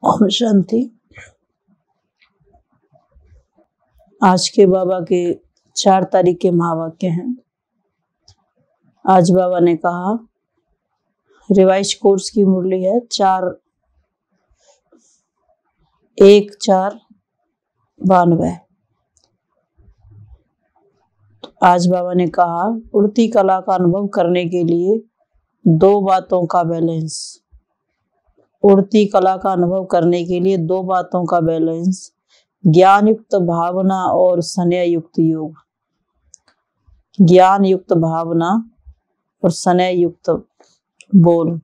ओम शांति। आज के बाबा के 4 तारीख के महावाक्य हैं। आज बाबा ने कहा, रिवाइज कोर्स की मुरली है 4/1/4/92। आज बाबा ने कहा, उड़ती कला का अनुभव करने के लिए 2 बातों का बैलेंस। उड़ती कला का अनुभव करने के लिए 2 बातों का बैलेंस, ज्ञान युक्त भावना और स्नेह युक्त योग। ज्ञान युक्त भावना और स्नेह युक्त बोल।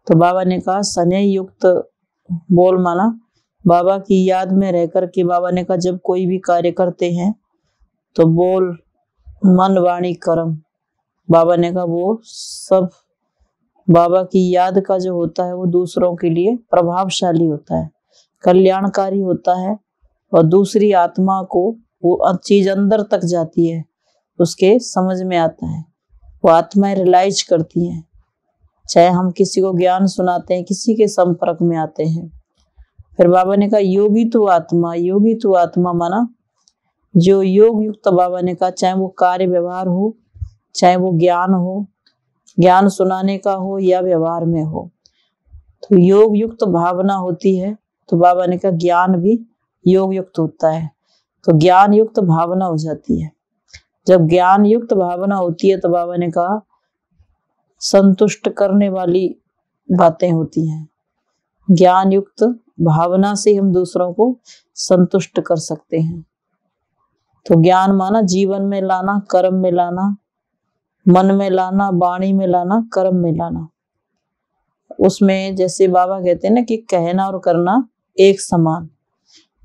तो बाबा ने कहा स्नेह युक्त बोल माना बाबा की याद में रहकर के। बाबा ने कहा जब कोई भी कार्य करते हैं तो बोल, मन, वाणी, कर्म, बाबा ने कहा वो सब बाबा की याद का जो होता है वो दूसरों के लिए प्रभावशाली होता है, कल्याणकारी होता है और दूसरी आत्मा को वो चीज अंदर तक जाती है, उसके समझ में आता है, वो आत्माएं रियलाइज करती हैं। चाहे हम किसी को ज्ञान सुनाते हैं, किसी के संपर्क में आते हैं। फिर बाबा ने कहा योगी तू आत्मा। योगी तू आत्मा माना जो योग युक्त, बाबा ने कहा चाहे वो कार्य व्यवहार हो, चाहे वो ज्ञान हो, ज्ञान सुनाने का हो या व्यवहार में हो, तो योग युक्त भावना होती है। तो बाबा ने कहा ज्ञान भी योग युक्त होता है, तो ज्ञान युक्त भावना हो जाती है। जब ज्ञान युक्त भावना होती है तो बाबा ने कहा संतुष्ट करने वाली बातें होती हैं। ज्ञान युक्त भावना से हम दूसरों को संतुष्ट कर सकते हैं। तो ज्ञान माना जीवन में लाना, कर्म में लाना, मन में लाना, वाणी में लाना, कर्म में लाना। उसमें जैसे बाबा कहते हैं ना कि कहना और करना एक समान।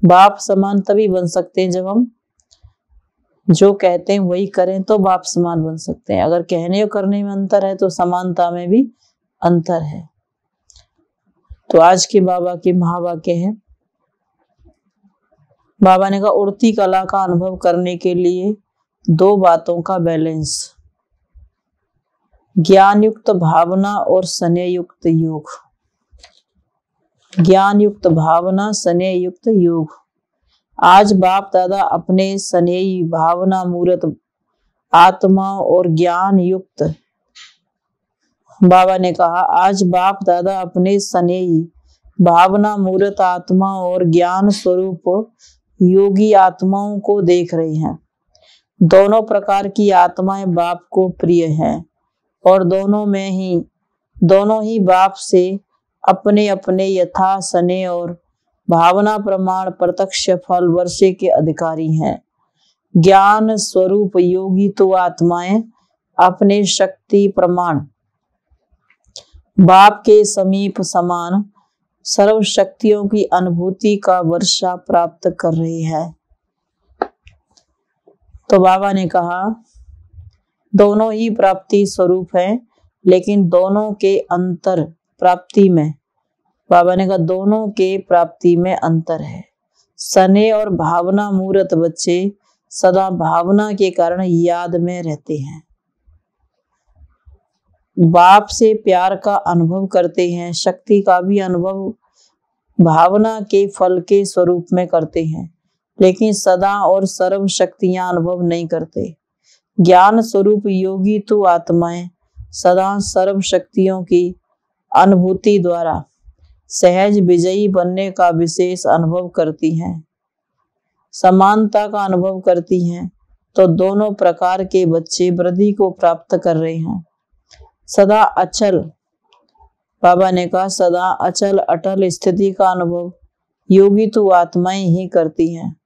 बाप समान तभी बन सकते हैं जब हम जो कहते हैं वही करें, तो बाप समान बन सकते हैं। अगर कहने और करने में अंतर है तो समानता में भी अंतर है। तो आज के बाबा के महावाक्य हैं। बाबा ने कहा उड़ती कला का अनुभव करने के लिए 2 बातों का बैलेंस, ज्ञान युक्त भावना और स्नेह युक्त योग। ज्ञान युक्त भावना, स्नेह युक्त योग। आज बाप दादा अपने स्नेही भावना मूर्त आत्मा और ज्ञान युक्त, बाबा ने कहा आज बाप दादा अपने स्नेही भावना मूर्त आत्मा और ज्ञान स्वरूप योगी आत्माओं को देख रहे हैं। दोनों प्रकार की आत्माएं बाप को प्रिय हैं और दोनों ही बाप से अपने अपने यथा स्नेह और भावना प्रमाण प्रत्यक्ष फल वर्षे के अधिकारी हैं। ज्ञान स्वरूप योगी तो आत्माएं अपने शक्ति प्रमाण बाप के समीप समान सर्व शक्तियों की अनुभूति का वर्षा प्राप्त कर रही है। तो बाबा ने कहा दोनों ही प्राप्ति स्वरूप है, लेकिन दोनों के अंतर प्राप्ति में, बाबा ने कहा दोनों के प्राप्ति में अंतर है। स्नेह और भावना मूर्त बच्चे सदा भावना के कारण याद में रहते हैं, बाप से प्यार का अनुभव करते हैं, शक्ति का भी अनुभव भावना के फल के स्वरूप में करते हैं, लेकिन सदा और सर्व शक्तियां अनुभव नहीं करते। ज्ञान स्वरूप योगी तो आत्माएं सदा सर्व शक्तियों की अनुभूति द्वारा सहज विजयी बनने का विशेष अनुभव करती हैं, समानता का अनुभव करती हैं। तो दोनों प्रकार के बच्चे वृद्धि को प्राप्त कर रहे हैं। सदा अचल, बाबा ने कहा सदा अचल अटल स्थिति का अनुभव योगी तो आत्माएं ही करती हैं।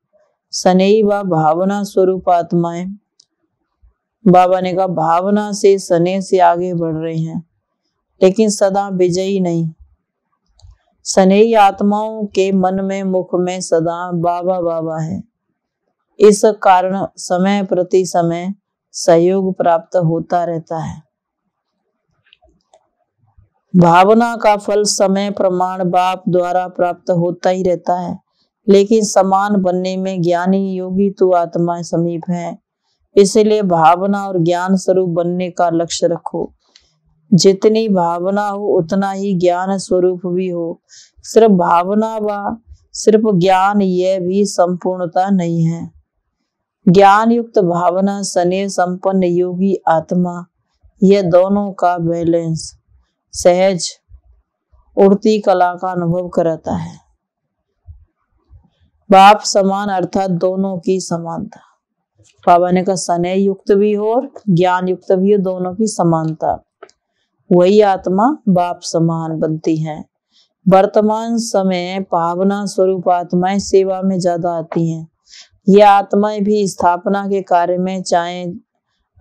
स्नेही व भावना स्वरूप आत्माएं, बाबा ने कहा भावना से स्नेह से आगे बढ़ रहे हैं, लेकिन सदा विजयी नहीं। स्नेही आत्माओं के मन में मुख में सदा बाबा बाबा है। इस कारण समय प्रति समय सहयोग प्राप्त होता रहता है। भावना का फल समय प्रमाण बाप द्वारा प्राप्त होता ही रहता है, लेकिन समान बनने में ज्ञानी योगी तो आत्मा समीप है। इसलिए भावना और ज्ञान स्वरूप बनने का लक्ष्य रखो। जितनी भावना हो उतना ही ज्ञान स्वरूप भी हो। सिर्फ भावना व सिर्फ ज्ञान यह भी संपूर्णता नहीं है। ज्ञान युक्त भावना स्नेह संपन्न योगी आत्मा, यह दोनों का बैलेंस सहज उड़ती कला का अनुभव कराता है। बाप समान अर्थात दोनों की समानता। बाबा ने कहा स्नेह युक्त भी हो और ज्ञान युक्त भी हो, दोनों की समानता, वही आत्मा बाप समान बनती है। वर्तमान समय भावना स्वरूप आत्माएं सेवा में ज्यादा आती हैं। ये आत्माएं भी स्थापना के कार्य में, चाहे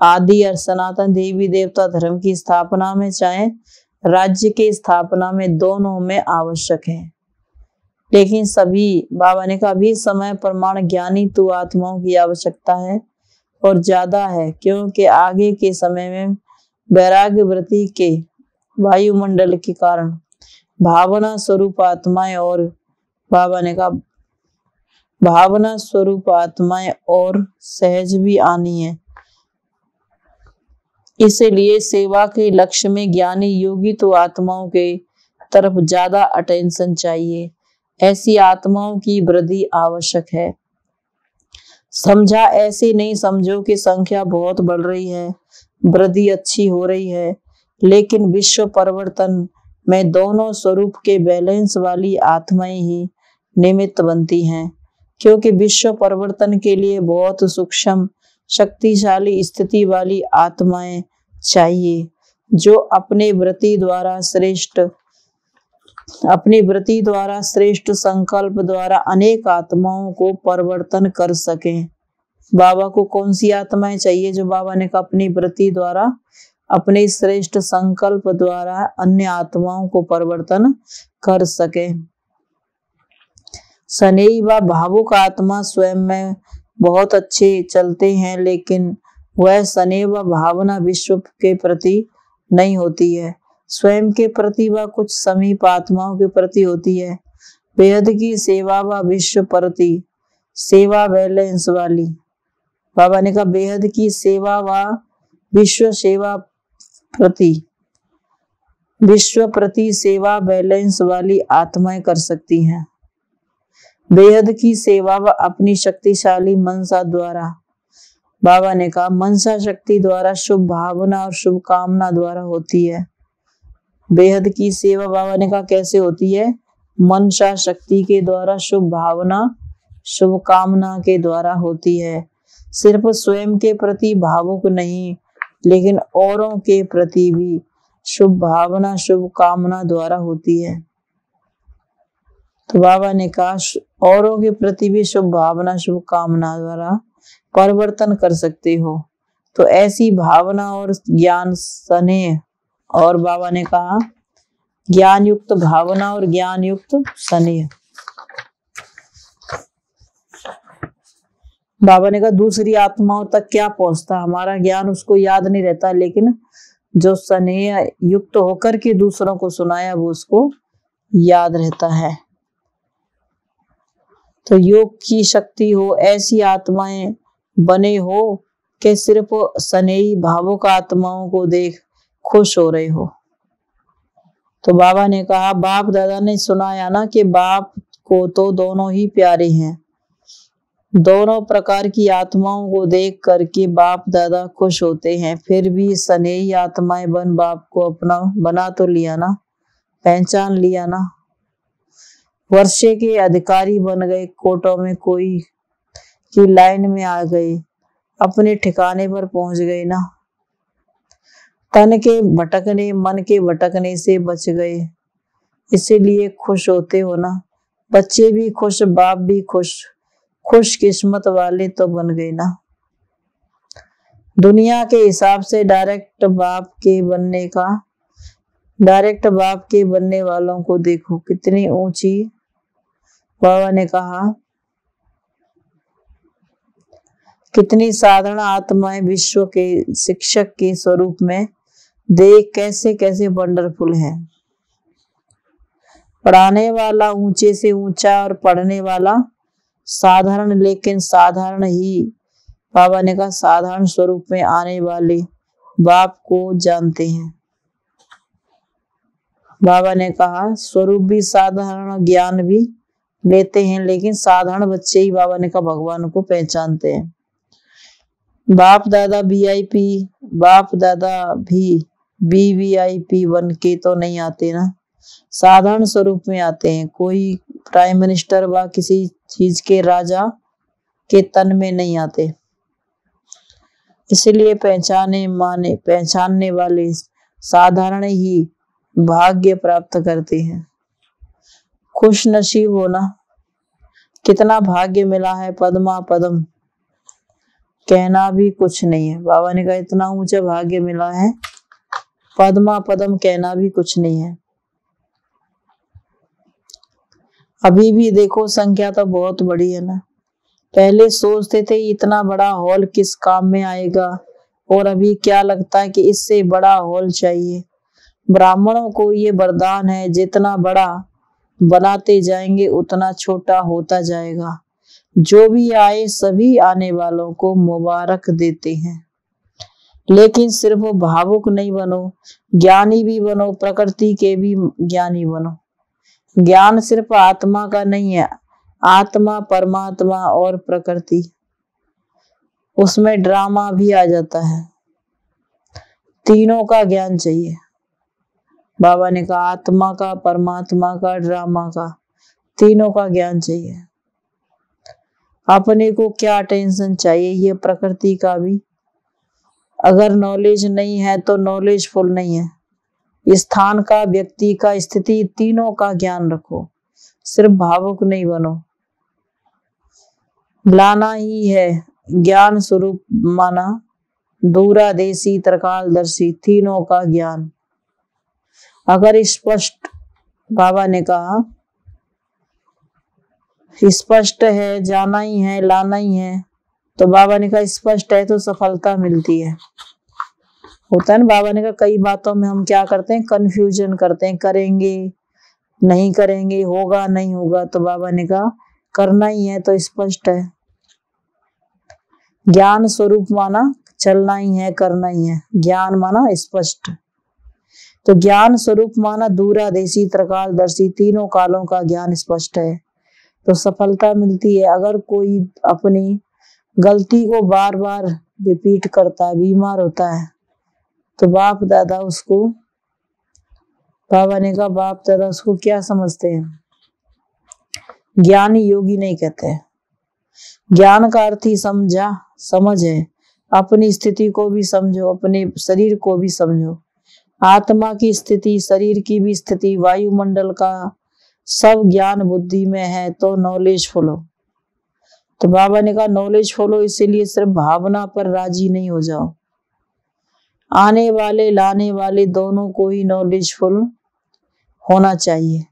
आदि और सनातन देवी देवता धर्म की स्थापना में, चाहे राज्य की स्थापना में, दोनों में आवश्यक है। लेकिन सभी, बाबा ने कहा अभी समय प्रमाण ज्ञानी तो आत्माओं की आवश्यकता है और ज्यादा है, क्योंकि आगे के समय में वैराग्य वृत्ति के वायुमंडल के कारण भावना स्वरूप आत्माएं और, बाबा ने कहा भावना स्वरूप आत्माएं और सहज भी आनी है। इसलिए सेवा के लक्ष्य में ज्ञानी योगी तो आत्माओं के तरफ ज्यादा अटेंशन चाहिए। ऐसी आत्माओं की वृद्धि आवश्यक है। समझा ऐसे नहीं समझो कि संख्या बहुत बढ़ रही है, वृद्धि अच्छी हो रही है, लेकिन विश्व परिवर्तन में दोनों स्वरूप के बैलेंस वाली आत्माएं ही निमित्त बनती हैं, क्योंकि विश्व परिवर्तन के लिए बहुत सूक्ष्म शक्तिशाली स्थिति वाली आत्माएं चाहिए, जो अपने वृत्ति द्वारा श्रेष्ठ संकल्प द्वारा अनेक आत्माओं को परिवर्तन कर सकें। बाबा को कौन सी आत्माएं चाहिए? जो बाबा ने कहा अपनी वृत्ति द्वारा, अपने श्रेष्ठ संकल्प द्वारा अन्य आत्माओं को परिवर्तन कर सके। स्नेही व भावुक आत्मा स्वयं में बहुत अच्छे चलते हैं, लेकिन वह स्नेह व भावना विश्व के प्रति नहीं होती है, स्वयं के प्रति व कुछ समीप आत्माओं के प्रति होती है। बेहद की सेवा व विश्व प्रति सेवा बैलेंस वाली, बाबा ने कहा बेहद की सेवा व विश्व प्रति सेवा बैलेंस वाली आत्माएं कर सकती हैं। बेहद की सेवा व अपनी शक्तिशाली मनसा द्वारा, बाबा ने कहा मनसा शक्ति द्वारा, शुभ भावना और शुभ कामना द्वारा होती है। बेहद की सेवा बाबा ने कहा कैसे होती है? मनसा शक्ति के द्वारा, शुभ भावना शुभ कामना के द्वारा होती है। सिर्फ स्वयं के प्रति भावुक नहीं, लेकिन औरों के प्रति भी शुभ भावना शुभ कामना द्वारा होती है। तो बाबा ने कहा औरों के प्रति भी शुभ भावना शुभ कामना द्वारा परिवर्तन कर सकते हो। तो ऐसी भावना और ज्ञान स्नेह, और बाबा ने कहा ज्ञान युक्त भावना और ज्ञान युक्त स्नेह। बाबा ने कहा दूसरी आत्माओं तक क्या पहुंचता, हमारा ज्ञान उसको याद नहीं रहता, लेकिन जो स्नेह युक्त होकर के दूसरों को सुनाया वो उसको याद रहता है। तो योग की शक्ति हो, ऐसी आत्माएं बने हो कि सिर्फ स्नेही भावुक आत्माओं को देख खुश हो रहे हो। तो बाबा ने कहा बाप दादा ने सुनाया ना कि बाप को तो दोनों ही प्यारे हैं। दोनों प्रकार की आत्माओं को देख करके बाप दादा खुश होते हैं। फिर भी स्नेही आत्माएं बन बाप को अपना बना तो लिया ना, पहचान लिया ना, वर्षे के अधिकारी बन गए, कोर्टों में कोई की लाइन में आ गए, अपने ठिकाने पर पहुंच गए ना, तन के भटकने मन के भटकने से बच गए, इसीलिए खुश होते हो ना। बच्चे भी खुश, बाप भी खुश, खुश किस्मत वाले तो बन गए ना। दुनिया के हिसाब से डायरेक्ट बाप के बनने वालों को देखो कितनी ऊंची। बाबा ने कहा कितनी साधारण आत्माएं विश्व के शिक्षक के स्वरूप में देख कैसे कैसे वंडरफुल है। पढ़ाने वाला ऊंचे से ऊंचा और पढ़ने वाला साधारण, लेकिन साधारण ही, बाबा ने कहा साधारण स्वरूप में आने वाले बाप को जानते हैं। बाबा ने कहा स्वरूप भी साधारण, ज्ञान भी लेते हैं, लेकिन साधारण बच्चे ही बाबा ने कहा भगवान को पहचानते हैं। बाप दादा VIP, बाप दादा भी VVIP बन के तो नहीं आते ना, साधारण स्वरूप में आते हैं। कोई प्राइम मिनिस्टर व किसी चीज के राजा के तन में नहीं आते। इसलिए पहचानने वाले साधारण ही भाग्य प्राप्त करते हैं। खुश नसीब होना, कितना भाग्य मिला है, पद्मा पदम कहना भी कुछ नहीं है। बाबा ने कहा इतना ऊंचा भाग्य मिला है, पद्मा पदम कहना भी कुछ नहीं है। अभी भी देखो संख्या तो बहुत बड़ी है ना। पहले सोचते थे इतना बड़ा हॉल किस काम में आएगा, और अभी क्या लगता है कि इससे बड़ा हॉल चाहिए। ब्राह्मणों को ये वरदान है, जितना बड़ा बनाते जाएंगे उतना छोटा होता जाएगा। जो भी आए सभी आने वालों को मुबारक देते हैं, लेकिन सिर्फ भावुक नहीं बनो, ज्ञानी भी बनो, प्रकृति के भी ज्ञानी बनो। ज्ञान सिर्फ आत्मा का नहीं है, आत्मा, परमात्मा और प्रकृति, उसमें ड्रामा भी आ जाता है। तीनों का ज्ञान चाहिए। बाबा ने कहा आत्मा का, परमात्मा का, ड्रामा का, तीनों का ज्ञान चाहिए। अपने को क्या टेंशन चाहिए, ये प्रकृति का भी अगर नॉलेज नहीं है तो नॉलेजफुल नहीं है। स्थान का, व्यक्ति का, स्थिति, तीनों का ज्ञान रखो, सिर्फ भावुक नहीं बनो। लाना ही है ज्ञान स्वरूप माना, दूरादेशी, त्रिकालदर्शी, तीनों का ज्ञान अगर स्पष्ट, बाबा ने कहा स्पष्ट है, जाना ही है, लाना ही है, तो बाबा ने कहा स्पष्ट है तो सफलता मिलती है। होता है ना, बाबा ने कहा कई बातों में हम क्या करते हैं, कंफ्यूजन करते हैं, करेंगे नहीं करेंगे, होगा नहीं होगा, तो बाबा ने कहा करना ही है तो स्पष्ट है। ज्ञान स्वरूप माना चलना ही है, करना ही है। ज्ञान माना स्पष्ट, तो ज्ञान स्वरूप माना दूरादेशी, त्रिकालदर्शी, तीनों कालों का ज्ञान स्पष्ट है तो सफलता मिलती है। अगर कोई अपनी गलती को बार बार रिपीट करता है, बीमार होता है, तो बाप दादा उसको, बाबा ने कहा बाप दादा उसको क्या समझते हैं, ज्ञानी योगी नहीं कहते। ज्ञान का अर्थ ही समझ है। अपनी स्थिति को भी समझो, अपने शरीर को भी समझो, आत्मा की स्थिति, शरीर की भी स्थिति, वायुमंडल का सब ज्ञान बुद्धि में है तो नॉलेजफुल हो। तो बाबा ने कहा नॉलेजफुल हो, इसीलिए सिर्फ भावना पर राजी नहीं हो जाओ। आने वाले लाने वाले दोनों को ही नॉलेजफुल होना चाहिए।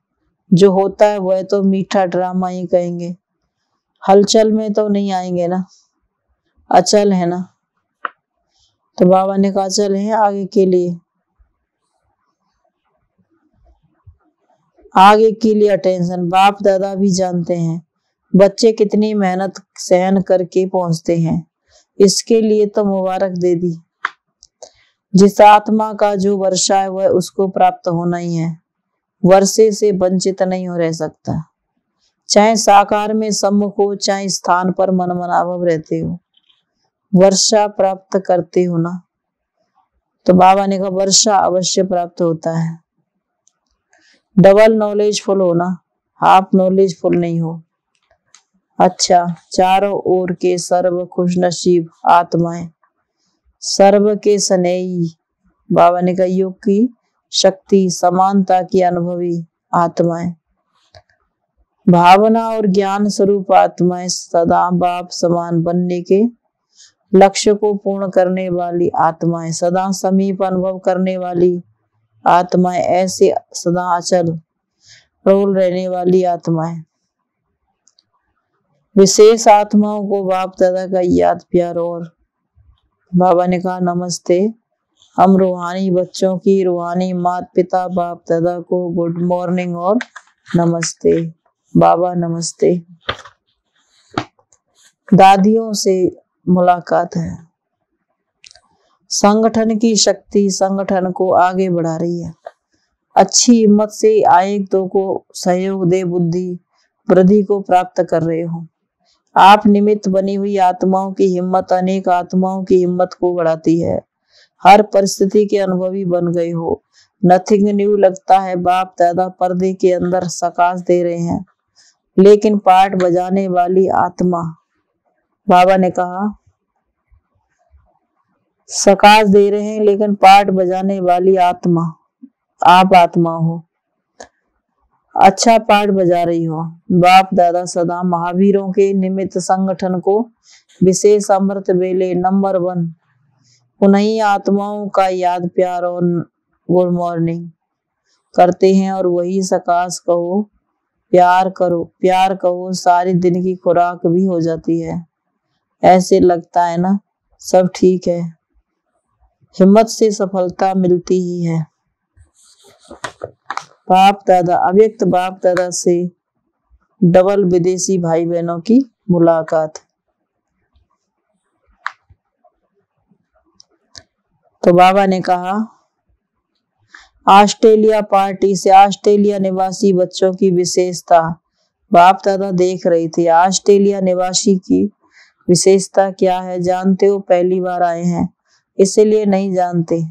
जो होता है वह तो मीठा ड्रामा ही कहेंगे, हलचल में तो नहीं आएंगे ना, अचल है ना। तो बाबा ने कहा अचल है, आगे के लिए अटेंशन। बाप दादा भी जानते हैं बच्चे कितनी मेहनत सहन करके पहुंचते हैं, इसके लिए तो मुबारक दे दी। जिस आत्मा का जो वर्षा है वह उसको प्राप्त होना ही है, वर्षे से वंचित नहीं हो रह सकता। चाहे साकार में सम्मुख हो, चाहे स्थान पर मनमनाभव रहते हो, वर्षा प्राप्त करते हो ना। तो बाबा ने कहा वर्षा अवश्य प्राप्त होता है। डबल नॉलेजफुल हो ना, हाफ नॉलेजफुल नहीं हो। अच्छा, चारों ओर के सर्व खुशनसीब आत्माएं, सर्व के स्नेही, बाबा ने कहा योग की शक्ति, समानता की अनुभवी आत्माएं, भावना और ज्ञान स्वरूप आत्माएं, सदा बाप समान बनने के लक्ष्य को पूर्ण करने वाली आत्माएं, सदा समीप अनुभव करने वाली आत्माएं, ऐसे सदा अचल रोल रहने वाली आत्माएं। विशेष आत्माओं को बाप दादा का याद प्यार। और बाबा ने कहा नमस्ते। हम रूहानी बच्चों की, रूहानी माता पिता बाप दादा को गुड मॉर्निंग और नमस्ते। बाबा नमस्ते। दादियों से मुलाकात है। संगठन की शक्ति संगठन को आगे बढ़ा रही है। अच्छी हिम्मत से आयुक्तों को सहयोग दे बुद्धि वृद्धि को प्राप्त कर रहे हो। आप निमित्त बनी हुई आत्माओं की हिम्मत अनेक आत्माओं की हिम्मत को बढ़ाती है। हर परिस्थिति के अनुभवी बन गए हो। नथिंग न्यू लगता है। बाप दादा पर्दे के अंदर सकाश दे रहे हैं, लेकिन पाठ बजाने वाली आत्मा, बाबा ने कहा सकाश दे रहे हैं, लेकिन पाठ बजाने वाली आत्मा आप आत्मा हो। अच्छा पाठ बजा रही हो। बाप दादा सदा महावीरों के निमित्त संगठन को विशेष अमृत बेले नंबर 1 उन्हीं आत्माओं का याद प्यार और गुड मॉर्निंग करते हैं, और वही सकाश कहो प्यार करो, प्यार कहो सारी दिन की खुराक भी हो जाती है। ऐसे लगता है ना सब ठीक है। हिम्मत से सफलता मिलती ही है। बाप दादा अव्यक्त बाप दादा से डबल विदेशी भाई बहनों की मुलाकात। तो बाबा ने कहा ऑस्ट्रेलिया पार्टी से ऑस्ट्रेलिया निवासी बच्चों की विशेषता बाप दादा देख रही थी। ऑस्ट्रेलिया निवासी की विशेषता क्या है जानते हो? पहली बार आए हैं इसलिए नहीं जानते,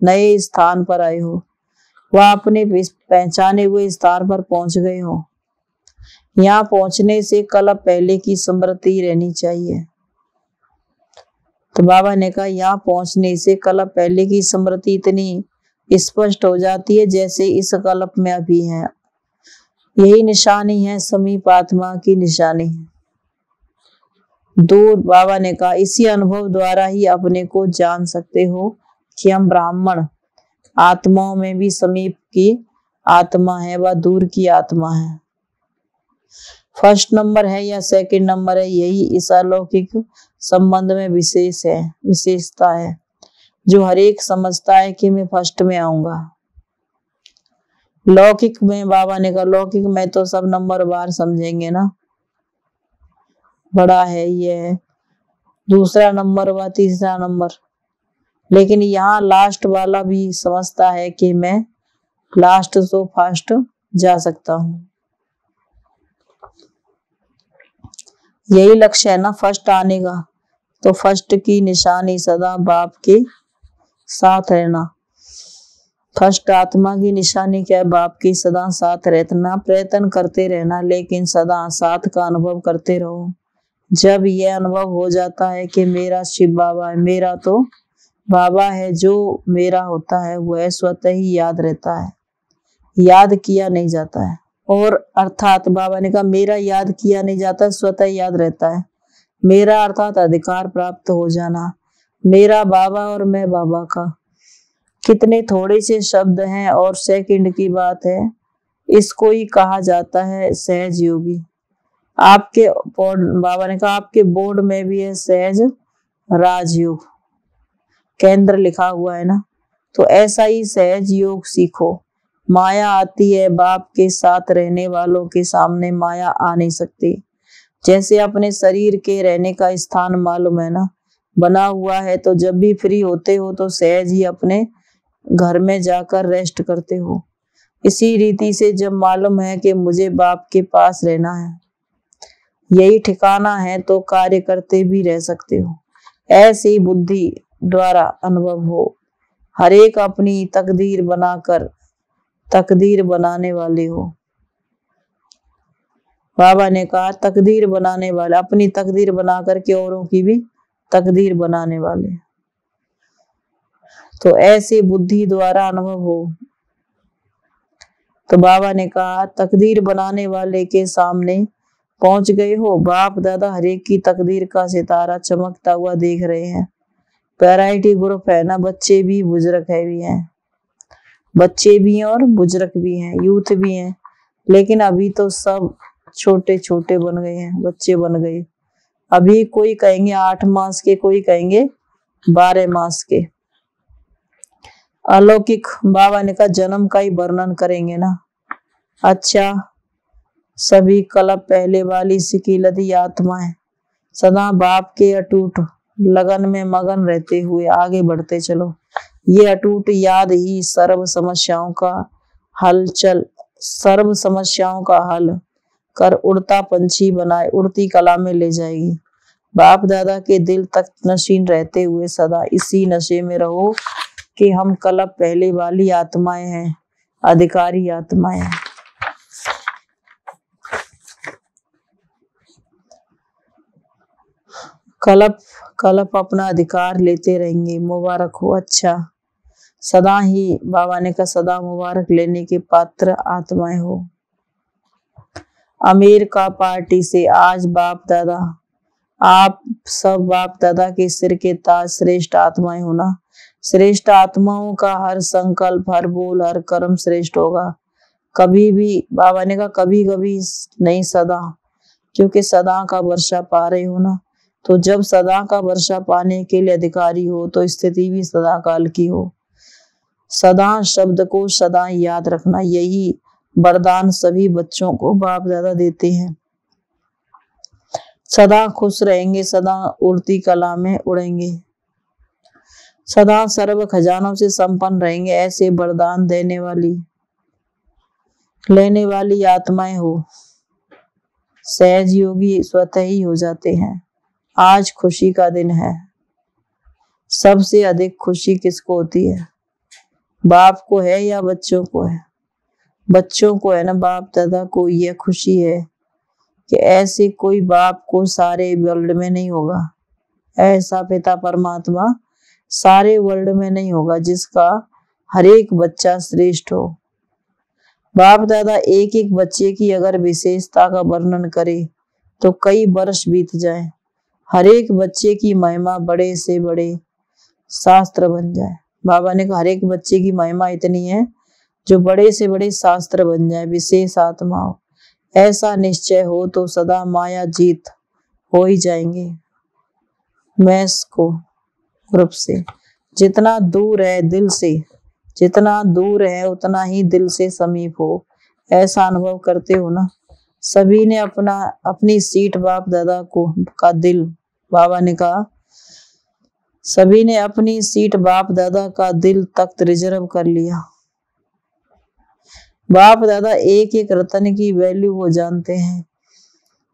नए स्थान पर आए हो, वह अपने पहचाने हुए स्थान पर पहुंच गए हो। यहाँ पहुंचने से कल पहले की स्मृति रहनी चाहिए। तो बाबा ने कहा यहाँ पहुंचने से कल पहले की स्मृति इतनी स्पष्ट हो जाती है जैसे इस कल्प में अभी है। यही निशानी है समीप आत्मा की निशानी। दूर बाबा ने कहा इसी अनुभव द्वारा ही अपने को जान सकते हो कि हम ब्राह्मण आत्माओं में भी समीप की आत्मा है व दूर की आत्मा है। फर्स्ट नंबर है या सेकंड नंबर है, यही इस अलौकिक संबंध में विशेषता है जो हर एक समझता है कि मैं फर्स्ट में आऊंगा। लौकिक में बाबा ने कहा लौकिक में तो सब नंबर बार समझेंगे ना, बड़ा है ये है दूसरा नंबर व तीसरा नंबर, लेकिन यहाँ लास्ट वाला भी समझता है कि मैं लास्ट से फर्स्ट जा सकता हूँ। यही लक्ष्य है ना फर्स्ट आने का। तो फर्स्ट की निशानी सदा बाप के साथ रहना। फर्स्ट आत्मा की निशानी क्या है? बाप के सदा साथ रहना, प्रयत्न करते रहना, लेकिन सदा साथ का अनुभव करते रहो। जब यह अनुभव हो जाता है कि मेरा शिव बाबा है, मेरा तो बाबा है, जो मेरा होता है वह स्वतः ही याद रहता है, याद किया नहीं जाता है। और अर्थात बाबा ने कहा मेरा याद किया नहीं जाता, स्वतः याद रहता है। मेरा अर्थात अधिकार प्राप्त हो जाना, मेरा बाबा और मैं बाबा का। कितने थोड़े से शब्द हैं और सेकंड की बात है। इसको ही कहा जाता है सहज योगी। आपके बाबा ने कहा आपके बोर्ड में भी है सहज राजयोग केंद्र लिखा हुआ है ना। तो ऐसा ही सहज योग सीखो। माया आती है, बाप के साथ रहने वालों के सामने माया आ नहीं सकती। जैसे अपने शरीर के रहने का स्थान मालूम है ना, बना हुआ है, तो जब भी फ्री होते हो तो सहज ही अपने घर में जाकर रेस्ट करते हो। इसी रीति से जब मालूम है कि मुझे बाप के पास रहना है, यही ठिकाना है, तो कार्य करते भी रह सकते हो। ऐसी ही बुद्धि द्वारा अनुभव हो। हर एक अपनी तकदीर बनाकर तकदीर बनाने वाले हो। बाबा ने कहा तकदीर बनाने वाले, अपनी तकदीर बना करके औरों की भी तकदीर बनाने वाले। तो ऐसे बुद्धि द्वारा अनुभव हो। तो बाबा ने कहा तकदीर बनाने वाले के सामने पहुंच गए हो। बाप दादा हरेक की तकदीर का सितारा चमकता हुआ देख रहे हैं। वैरायटी ग्रुप है ना, बच्चे भी बुजुर्ग है भी हैं, बच्चे भी हैं और बुजुर्ग भी हैं, यूथ भी हैं, लेकिन अभी तो सब छोटे छोटे बन गए हैं, बच्चे बन गए। अभी कोई कहेंगे 8 मास के, कोई कहेंगे 12 मास के। अलौकिक बाबा ने कहा जन्म का ही वर्णन करेंगे ना। अच्छा, सभी कल्प पहले वाली सिकीलती आत्माएं सदा बाप के अटूट लगन में मगन रहते हुए आगे बढ़ते चलो। ये अटूट याद ही सर्व समस्याओं का हलचल सर्व समस्याओं का हल कर उड़ता पंछी बनाए उड़ती कला में ले जाएगी। बाप दादा के दिल तक नशीन रहते हुए सदा इसी नशे में रहो कि हम कल्प पहले वाली आत्माएं हैं, अधिकारी आत्माएं हैं। कल्प अपना अधिकार लेते रहेंगे। मुबारक हो। अच्छा, सदा ही बाबा ने कहा सदा मुबारक लेने के पात्र आत्माएं हो। अमेरिका पार्टी से आज बाप दादा, आप सब बाप दादा के सिर के ताज श्रेष्ठ आत्माएं होना। श्रेष्ठ आत्माओं का हर संकल्प, हर बोल, हर कर्म श्रेष्ठ होगा। कभी भी बाबा ने कहा कभी कभी नहीं, सदा, क्योंकि सदा का वर्षा पा रहे हो ना। तो जब सदा का वर्षा पाने के लिए अधिकारी हो तो स्थिति भी सदा काल की हो। सदा शब्द को सदा याद रखना, यही वरदान सभी बच्चों को बाप दादा देते हैं। सदा खुश रहेंगे, सदा उड़ती कला में उड़ेंगे, सदा सर्व खजानों से संपन्न रहेंगे। ऐसे वरदान देने वाली लेने वाली आत्माएं हो। सहज योगी स्वतः ही हो जाते हैं। आज खुशी का दिन है। सबसे अधिक खुशी किसको होती है? बाप को है या बच्चों को है? बच्चों को है ना। बाप दादा को यह खुशी है कि ऐसे कोई बाप को सारे वर्ल्ड में नहीं होगा, ऐसा पिता परमात्मा सारे वर्ल्ड में नहीं होगा जिसका हर एक बच्चा श्रेष्ठ हो। बाप दादा एक एक बच्चे की अगर विशेषता का वर्णन करे तो कई वर्ष बीत जाए। हर एक बच्चे की महिमा बड़े से बड़े शास्त्र बन जाए। बाबा ने कहा हर एक बच्चे की महिमा इतनी है जो बड़े से बड़े शास्त्र बन जाए। विशेष आत्मा हो, ऐसा निश्चय हो तो सदा माया जीत हो ही जाएंगे। मैस को ग्रुप से जितना दूर है दिल से, जितना दूर है उतना ही दिल से समीप हो, ऐसा अनुभव करते हो ना। सभी ने अपनी सीट बाप दादा को का दिल, बाबा ने कहा सभी ने अपनी सीट बाप दादा का दिल तख्त रिजर्व कर लिया। बाप दादा एक एक रतन की वैल्यू वो जानते हैं।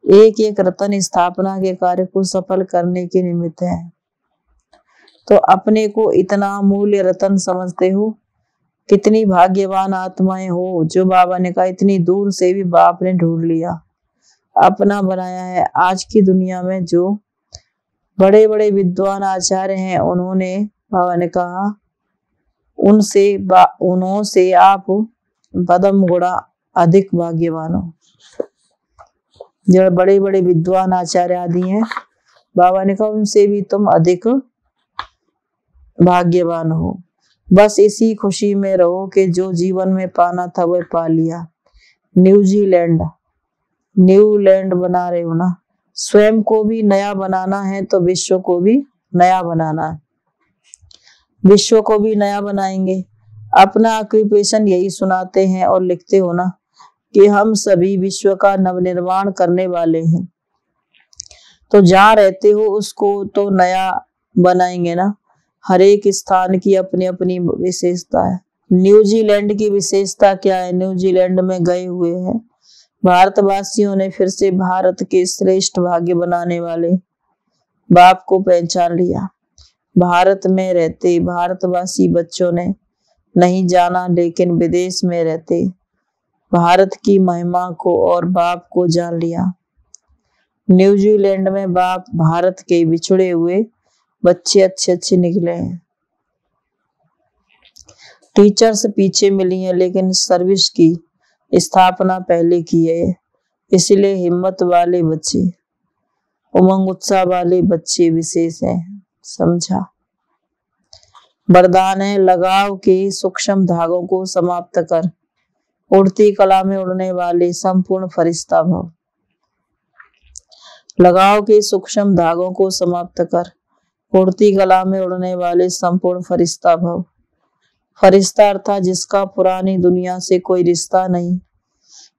एक एक रतन स्थापना के कार्य को सफल करने के निमित्त है। तो अपने को इतना मूल्य रतन समझते हो। कितनी भाग्यवान आत्माएं हो जो बाबा ने कहा इतनी दूर से भी बाप ने ढूंढ लिया, अपना बनाया है। आज की दुनिया में जो बड़े बड़े विद्वान आचार्य हैं उन्होंने, बाबा ने कहा उनसे आप पदम गुणा अधिक भाग्यवान हो। जो बड़े बड़े विद्वान आचार्य आदि हैं, बाबा ने कहा उनसे भी तुम अधिक भाग्यवान हो। बस इसी खुशी में रहो कि जो जीवन में पाना था वह पा लिया। न्यूलैंड बना रहे हो ना। स्वयं को भी नया बनाना है तो विश्व को भी नया बनाना है। विश्व को भी नया बनाएंगे। अपना ऑक्यूपेशन यही सुनाते हैं और लिखते हो ना कि हम सभी विश्व का नवनिर्माण करने वाले हैं। तो जहाँ रहते हो उसको तो नया बनाएंगे ना। हर एक स्थान की अपनी अपनी विशेषता है। न्यूजीलैंड की विशेषता क्या है? न्यूजीलैंड में गए हुए हैं भारतवासियों ने फिर से भारत के श्रेष्ठ भाग्य बनाने वाले बाप को पहचान लिया। भारत में रहते भारतवासी बच्चों ने नहीं जाना, लेकिन विदेश में रहते भारत की महिमा को और बाप को जान लिया। न्यूजीलैंड में बाप भारत के बिछड़े हुए बच्चे अच्छे अच्छे निकले हैं। टीचर्स पीछे मिली हैं लेकिन सर्विस की स्थापना पहले की है। इसलिए हिम्मत वाले बच्चे, उमंग उत्साह वाले बच्चे विशेष हैं। समझा? वरदान है लगाव के सूक्ष्म धागों को समाप्त कर उड़ती कला में उड़ने वाले संपूर्ण फरिश्ता भव। लगाव के सूक्ष्म धागों को समाप्त कर उड़ती कला में उड़ने वाले संपूर्ण फरिश्ता भव। फरिश्ता अर्थात जिसका पुरानी दुनिया से कोई रिश्ता नहीं,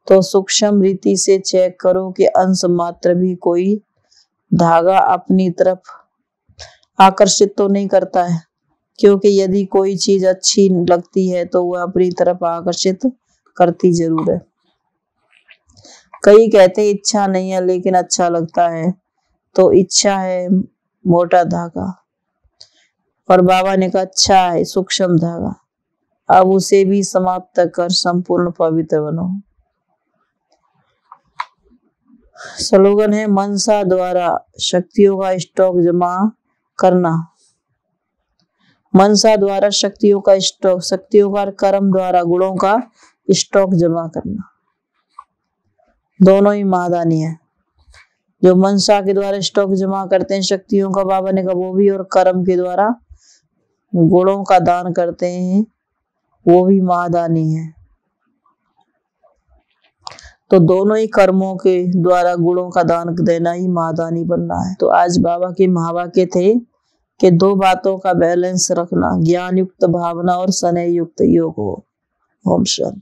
तो सूक्ष्म रीति से चेक करो कि अंश मात्र भी कोई धागा अपनी तरफ आकर्षित तो नहीं करता है। क्योंकि यदि कोई चीज अच्छी लगती है तो वह अपनी तरफ आकर्षित करती जरूर है। कई कहते इच्छा नहीं है लेकिन अच्छा लगता है, तो इच्छा है मोटा धागा, और बाबा ने कहा अच्छा है सूक्ष्म धागा, अब उसे भी समाप्त कर संपूर्ण पवित्र बनो। स्लोगन है मनसा द्वारा शक्तियों का स्टॉक जमा करना। मनसा द्वारा शक्तियों का स्टॉक, शक्तियों का कर्म द्वारा गुणों का स्टॉक जमा करना, दोनों ही महादानी है। जो मनसा के द्वारा स्टॉक जमा करते हैं शक्तियों का, बाबा ने कहा वो भी, और कर्म के द्वारा गुणों का दान करते हैं वो भी महादानी है। तो दोनों ही कर्मों के द्वारा गुणों का दान देना ही महादानी बनना है। तो आज बाबा के महावाक्य थे कि 2 बातों का बैलेंस रखना, ज्ञान युक्त भावना और स्नेह युक्त योग हो। ओम शांति।